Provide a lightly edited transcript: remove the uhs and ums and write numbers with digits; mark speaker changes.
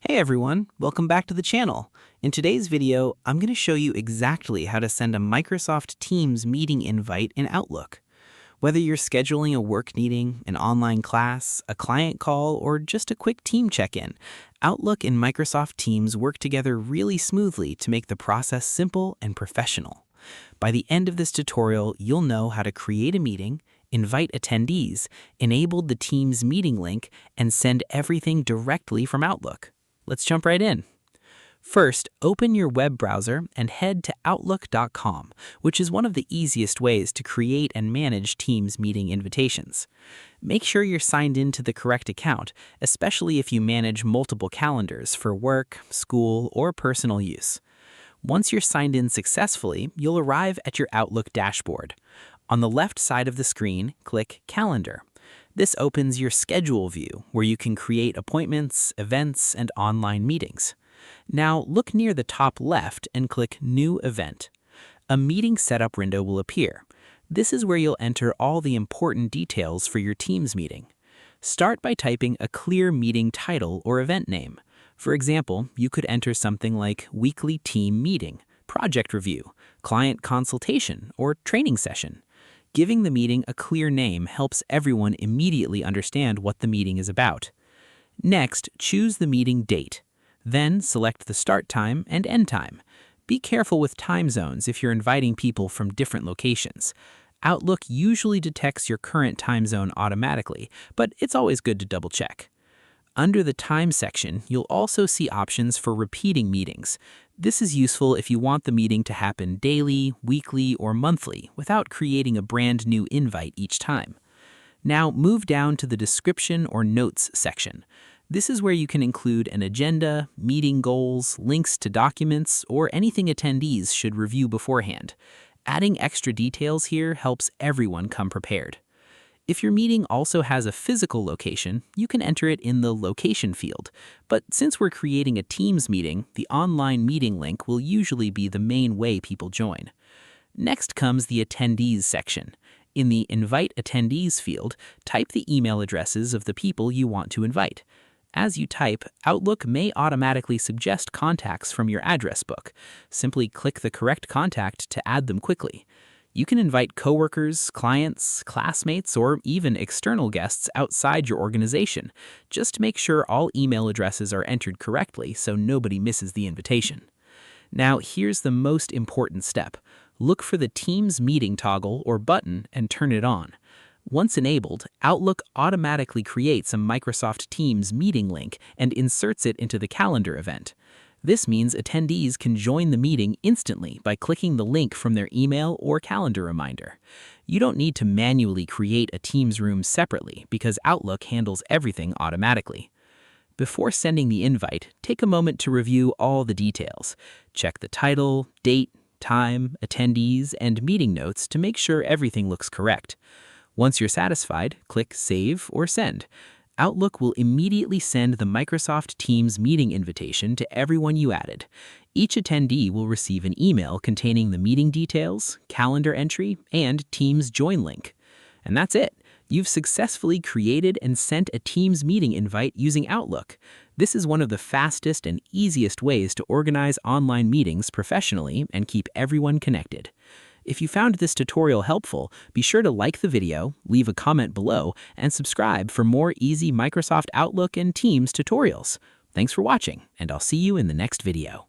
Speaker 1: Hey everyone, welcome back to the channel. In today's video, I'm going to show you exactly how to send a Microsoft Teams meeting invite in Outlook. Whether you're scheduling a work meeting, an online class, a client call, or just a quick team check-in, Outlook and Microsoft Teams work together really smoothly to make the process simple and professional. By the end of this tutorial, you'll know how to create a meeting, invite attendees, enable the Teams meeting link, and send everything directly from Outlook. Let's jump right in. First, open your web browser and head to Outlook.com, which is one of the easiest ways to create and manage Teams meeting invitations. Make sure you're signed into the correct account, especially if you manage multiple calendars for work, school, or personal use. Once you're signed in successfully, you'll arrive at your Outlook dashboard. On the left side of the screen, click Calendar. This opens your schedule view, where you can create appointments, events, and online meetings. Now look near the top left and click New Event. A meeting setup window will appear. This is where you'll enter all the important details for your Teams meeting. Start by typing a clear meeting title or event name. For example, you could enter something like Weekly Team Meeting, Project Review, Client Consultation, or Training Session. Giving the meeting a clear name helps everyone immediately understand what the meeting is about. Next, choose the meeting date. Then select the start time and end time. Be careful with time zones if you're inviting people from different locations. Outlook usually detects your current time zone automatically, but it's always good to double check. Under the Time section, you'll also see options for repeating meetings. This is useful if you want the meeting to happen daily, weekly, or monthly without creating a brand new invite each time. Now move down to the Description or Notes section. This is where you can include an agenda, meeting goals, links to documents, or anything attendees should review beforehand. Adding extra details here helps everyone come prepared. If your meeting also has a physical location, you can enter it in the Location field. But since we're creating a Teams meeting, the online meeting link will usually be the main way people join. Next comes the Attendees section. In the Invite Attendees field, type the email addresses of the people you want to invite. As you type, Outlook may automatically suggest contacts from your address book. Simply click the correct contact to add them quickly. You can invite coworkers, clients, classmates, or even external guests outside your organization. Just make sure all email addresses are entered correctly so nobody misses the invitation. Now, here's the most important step. Look for the Teams meeting toggle or button and turn it on. Once enabled, Outlook automatically creates a Microsoft Teams meeting link and inserts it into the calendar event. This means attendees can join the meeting instantly by clicking the link from their email or calendar reminder. You don't need to manually create a Teams room separately because Outlook handles everything automatically. Before sending the invite, take a moment to review all the details. Check the title, date, time, attendees, and meeting notes to make sure everything looks correct. Once you're satisfied, click Save or Send. Outlook will immediately send the Microsoft Teams meeting invitation to everyone you added. Each attendee will receive an email containing the meeting details, calendar entry, and Teams join link. And that's it. You've successfully created and sent a Teams meeting invite using Outlook. This is one of the fastest and easiest ways to organize online meetings professionally and keep everyone connected. If you found this tutorial helpful, be sure to like the video, leave a comment below, and subscribe for more easy Microsoft Outlook and Teams tutorials. Thanks for watching, and I'll see you in the next video.